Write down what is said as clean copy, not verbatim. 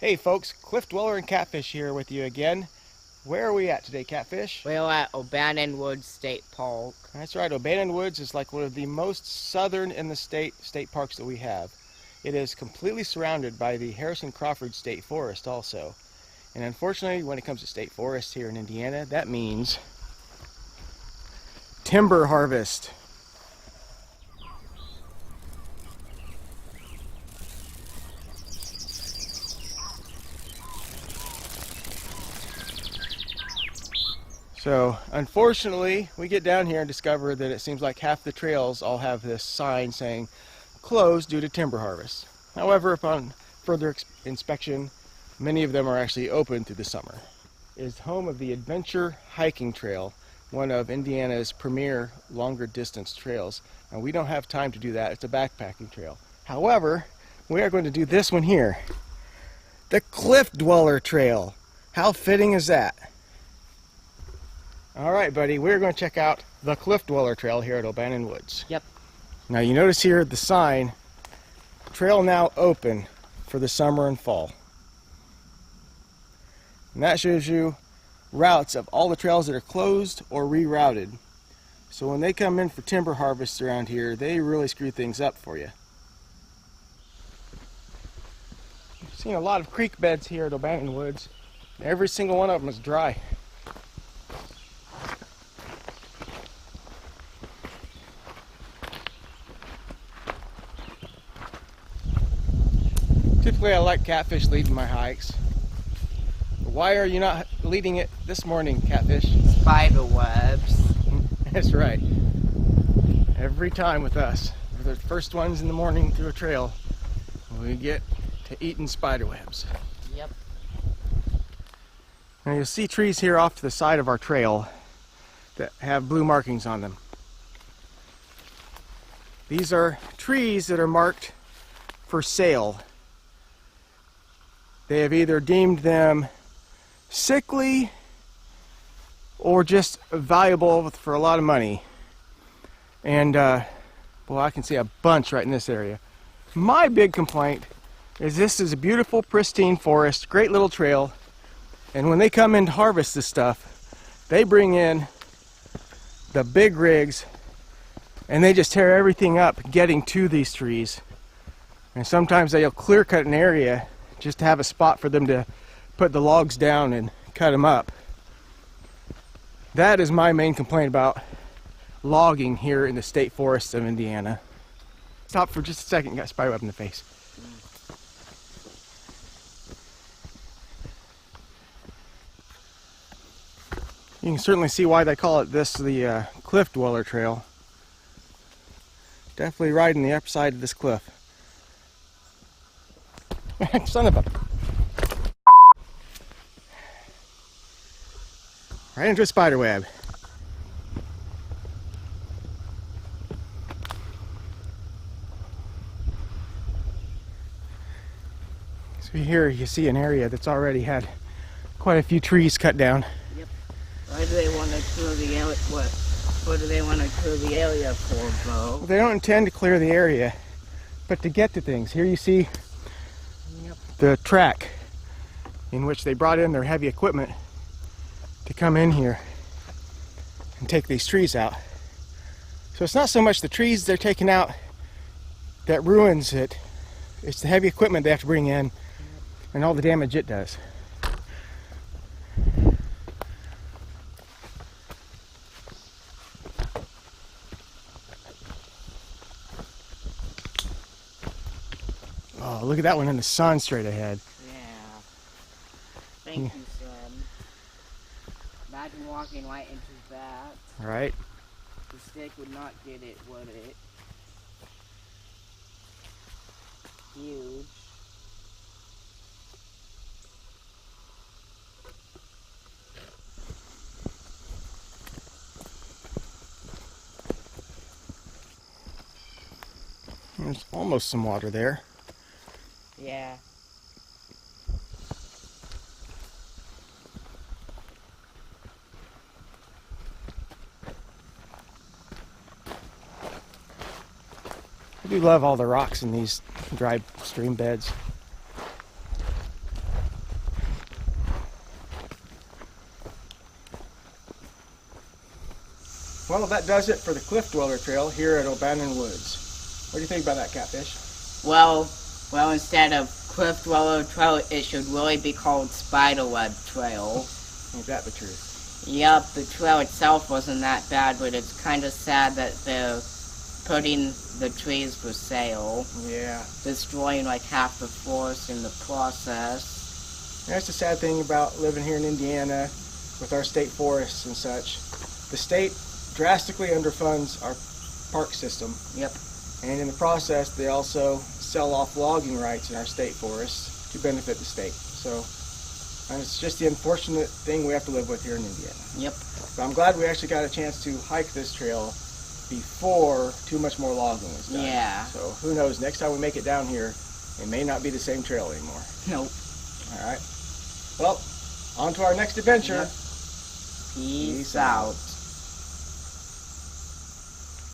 Hey folks, Cliff Dweller and Catfish here with you again. Where are we at today, Catfish? We're at O'Bannon Woods State Park. That's right, O'Bannon Woods is like one of the most southern in the state parks that we have. It is completely surrounded by the Harrison Crawford State Forest also. And unfortunately, when it comes to state forests here in Indiana, that means timber harvest. So unfortunately, we get down here and discover that it seems like half the trails all have this sign saying closed due to timber harvest. However, upon further inspection, many of them are actually open through the summer. It is home of the Adventure Hiking Trail, one of Indiana's premier longer distance trails. And we don't have time to do that. It's a backpacking trail. However, we are going to do this one here, the Cliff Dweller Trail. How fitting is that? All right, buddy, we're going to check out the Cliff Dweller Trail here at O'Bannon Woods. Yep. Now you notice here the sign, trail now open for the summer and fall. And that shows you routes of all the trails that are closed or rerouted. So when they come in for timber harvest around here, they really screw things up for you. I've seen a lot of creek beds here at O'Bannon Woods. Every single one of them is dry. Typically I like Catfish leading my hikes. But why are you not leading it this morning, Catfish? Spiderwebs. That's right. Every time with us, we're the first ones in the morning through a trail, we get to eating spiderwebs. Yep. Now you'll see trees here off to the side of our trail that have blue markings on them. These are trees that are marked for sale. They have either deemed them sickly or just valuable for a lot of money. And well, I can see a bunch right in this area. My big complaint is this is a beautiful, pristine forest, great little trail. And when they come in to harvest this stuff, they bring in the big rigs and they just tear everything up getting to these trees. And sometimes they'll clear cut an area just to have a spot for them to put the logs down and cut them up. That is my main complaint about logging here in the state forests of Indiana. Stop for just a second, got a spiderweb in the face. You can certainly see why they call it this, the Cliff Dweller Trail. Definitely riding the upside of this cliff. Son of a... Right into a spider web. So here you see an area that's already had quite a few trees cut down. Yep. Why do they want to clear the area? What do they want to clear the area for, Bo? Well, they don't intend to clear the area, but to get to things. Here you see the track in which they brought in their heavy equipment to come in here and take these trees out. So it's not so much the trees they're taking out that ruins it, it's the heavy equipment they have to bring in and all the damage it does. Oh, look at that one in the sun straight ahead. Yeah. Thank you, son. Imagine walking right into that. Right? The stick would not get it, would it? Huge. There's almost some water there. Yeah. I do love all the rocks in these dry stream beds. Well, that does it for the Cliff Dweller Trail here at O'Bannon Woods. What do you think about that, Catfish? Well, instead of Cliff Dweller Trail, it should really be called Spiderweb Trail. Ain't that the truth? Yep, the trail itself wasn't that bad, but it's kind of sad that they're putting the trees for sale. Yeah. Destroying like half the forest in the process. That's the sad thing about living here in Indiana with our state forests and such. The state drastically underfunds our park system. Yep. And in the process, they also sell off logging rights in our state forests to benefit the state. So, and it's just the unfortunate thing we have to live with here in Indiana. Yep. But I'm glad we actually got a chance to hike this trail before too much more logging was done. Yeah. So who knows, next time we make it down here, it may not be the same trail anymore. Nope. All right. Well, on to our next adventure. Yep. Peace out.